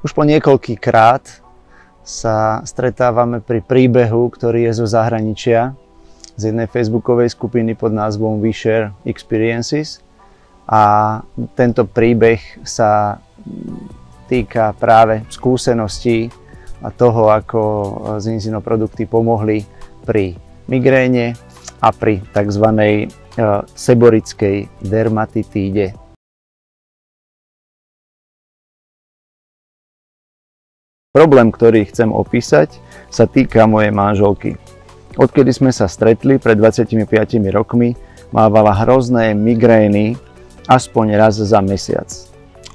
Už po niekoľkýkrát sa stretávame pri príbehu, ktorý je zo zahraničia, z jednej facebookovej skupiny pod názvom We Share Experiences. A tento príbeh sa týka práve skúseností a toho, ako Zinzino produkty pomohli pri migréne a pri tzv. Seborickej dermatitíde. Problém, ktorý chcem opísať, sa týka mojej manželky. Odkedy sme sa stretli pred 25 rokmi, mávala hrozné migrény aspoň raz za mesiac.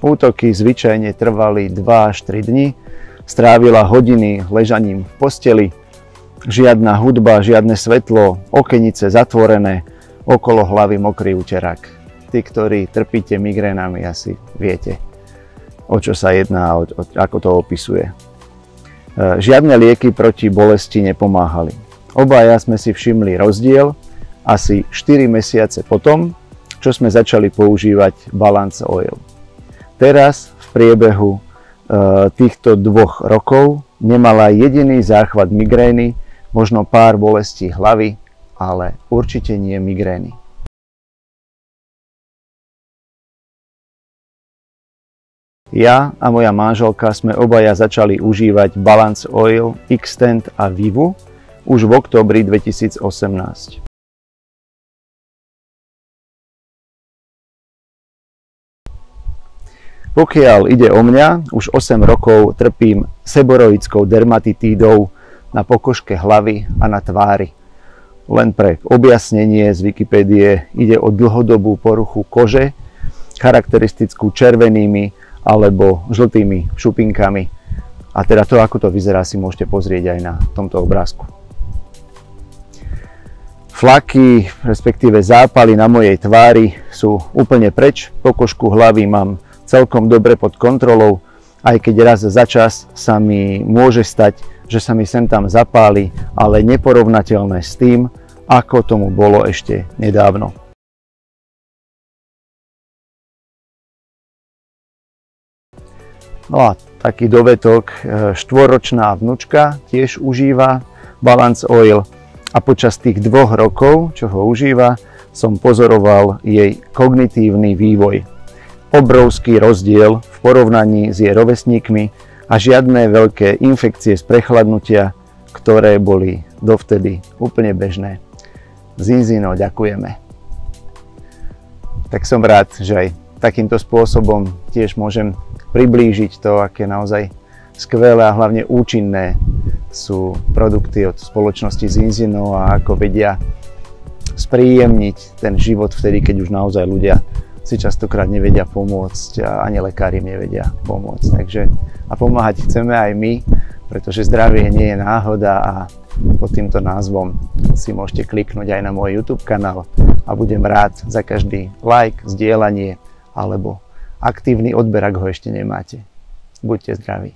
Útoky zvyčajne trvali 2 až 3 dni, strávila hodiny ležaním v posteli, žiadna hudba, žiadne svetlo, okenice zatvorené, okolo hlavy mokrý uterák. Tí, ktorí trpíte migrénami, asi viete, o čo sa jedná, ako to opisuje. Žiadne lieky proti bolesti nepomáhali. Obaja sme si všimli rozdiel asi 4 mesiace potom, čo sme začali používať Balance Oil. Teraz v priebehu týchto 2 rokov nemala jediný záchvat migrény, možno pár bolestí hlavy, ale určite nie migrény. Ja a moja manželka sme obaja začali užívať Balance Oil, Xtend a Vivu už v októbri 2018. Pokiaľ ide o mňa, už 8 rokov trpím seboroickou dermatitídou na pokožke hlavy a na tvári. Len pre objasnenie z Wikipédie ide o dlhodobú poruchu kože, charakteristickú červenými alebo žltými šupinkami. A teda to, ako to vyzerá, si môžete pozrieť aj na tomto obrázku. Flaky, respektíve zápaly na mojej tvári sú úplne preč. Pokožku hlavy mám celkom dobre pod kontrolou, aj keď raz za čas sa mi môže stať, že sa mi sem tam zapáli, ale neporovnateľné s tým, ako tomu bolo ešte nedávno. No a taký dovetok, 4-ročná vnučka tiež užíva Balance Oil a počas tých 2 rokov, čo ho užíva, som pozoroval jej kognitívny vývoj. Obrovský rozdiel v porovnaní s jej rovesníkmi a žiadne veľké infekcie z prechladnutia, ktoré boli dovtedy úplne bežné. Zinzino, ďakujeme. Tak som rád, že aj takýmto spôsobom tiež môžem priblížiť to, aké naozaj skvelé a hlavne účinné sú produkty od spoločnosti Zinzino a ako vedia spríjemniť ten život vtedy, keď už naozaj ľudia si častokrát nevedia pomôcť a ani lekári nevedia pomôcť. Takže a pomáhať chceme aj my, pretože zdravie nie je náhoda a pod týmto názvom si môžete kliknúť aj na môj YouTube kanál a budem rád za každý like, zdieľanie alebo aktívny odber, ak ho ešte nemáte. Buďte zdraví.